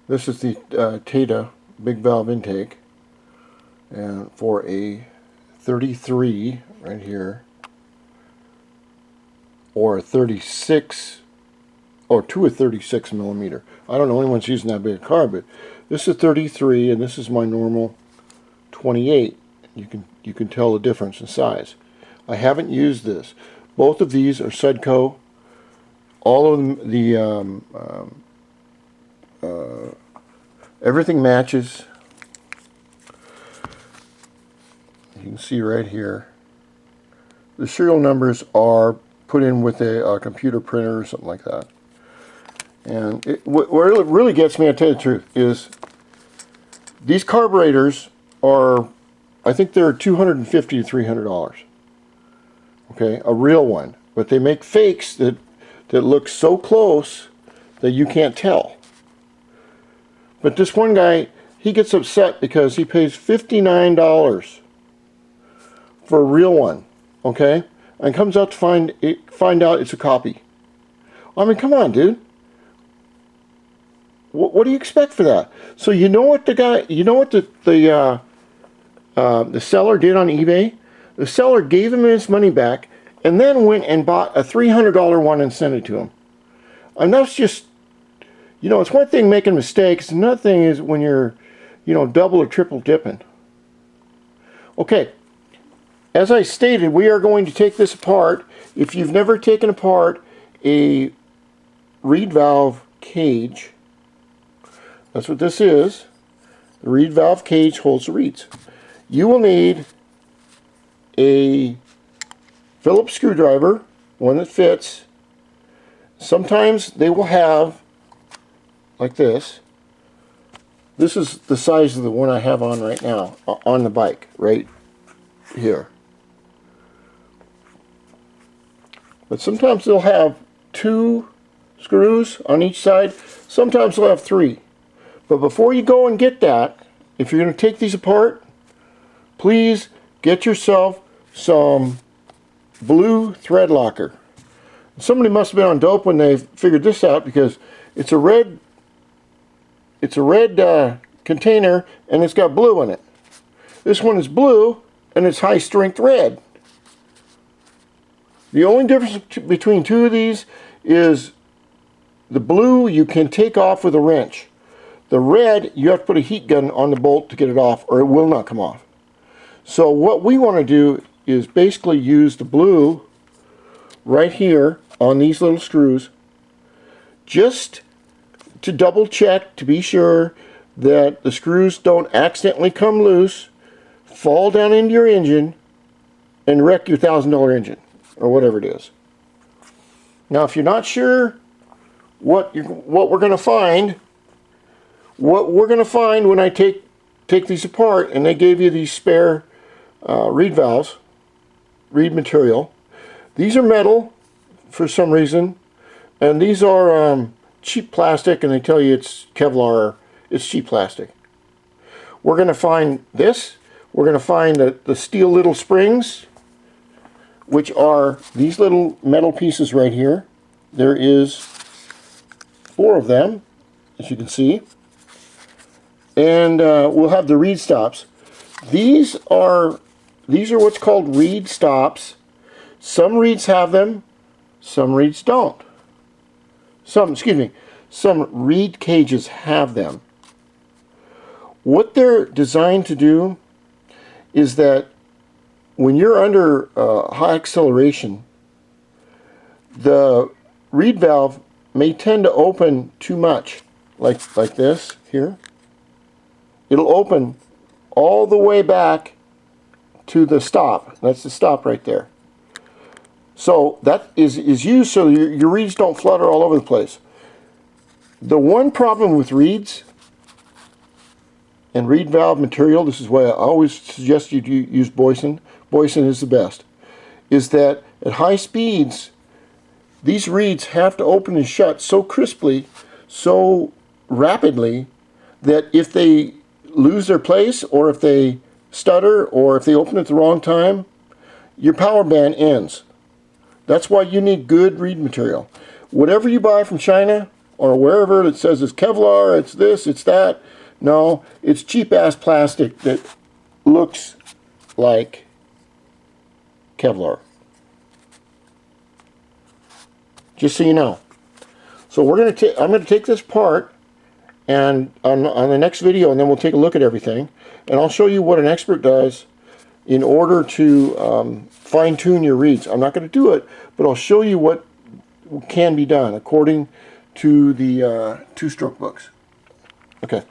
This is the Taida big valve intake, and for a 33 right here, or a 36, or to a 36 millimeter. I don't know anyone's using that big a carb, but this is 33 and this is my normal 28. You can tell the difference in size. I haven't used this. Both of these are Sudco. All of them, everything matches. You can see right here. The serial numbers are put in with a computer printer or something like that. And what really gets me, I tell you the truth, is these carburetors are, I think they're $250 to $300. Okay, a real one. But they make fakes that look so close that you can't tell. But this one guy, he gets upset because he pays $59 for a real one, okay? And comes out to find out it's a copy. I mean, come on, dude. What do you expect for that? So you know what the seller did on eBay? The seller gave him his money back and then went and bought a $300 one and sent it to him. And that's just, you know, it's one thing making mistakes. Another thing is when you're, you know, double or triple dipping. Okay, as I stated, we are going to take this apart. If you've never taken apart a reed valve cage, that's what this is. The reed valve cage holds the reeds. You will need a Phillips screwdriver, one that fits. Sometimes they will have, like this. This is the size of the one I have on right now, on the bike, right here. But sometimes they'll have 2 screws on each side. Sometimes they'll have 3. But before you go and get that, if you're going to take these apart, please get yourself some blue thread locker. Somebody must have been on dope when they figured this out, because it's a red container and it's got blue in it. This one is blue and it's high strength red. The only difference between two of these is the blue you can take off with a wrench. The red, you have to put a heat gun on the bolt to get it off, or it will not come off. So what we want to do is basically use the blue right here on these little screws, just to double check to be sure that the screws don't accidentally come loose, fall down into your engine, and wreck your $1,000 engine, or whatever it is. Now, if you're not sure what we're going to find, when I take these apart, and they gave you these spare reed valves, reed material. These are metal for some reason, and these are cheap plastic, and they tell you it's Kevlar. It's cheap plastic. We're going to find this. We're going to find the steel little springs, which are these little metal pieces right here. There is 4 of them, as you can see. And we'll have the reed stops. These are what's called reed stops. Some reeds have them, some reeds don't. Some reed cages have them. What they're designed to do is that when you're under high acceleration, the reed valve may tend to open too much, like this here. It'll open all the way back to the stop. That's the stop right there. So that is used so your reeds don't flutter all over the place. The one problem with reeds and reed valve material, this is why I always suggest you use Boysen. Boysen is the best. Is that at high speeds, these reeds have to open and shut so crisply, so rapidly, that if they lose their place, or if they stutter, or if they open at the wrong time, your power band ends. That's why you need good reed material. Whatever you buy from China, or wherever that says it's Kevlar, it's this, it's that. No, it's cheap-ass plastic that looks like Kevlar. Just so you know. So I'm going to take this part, and on the next video, and then we'll take a look at everything, and I'll show you what an expert does in order to fine-tune your reeds. I'm not going to do it, but I'll show you what can be done according to the two-stroke books. Okay.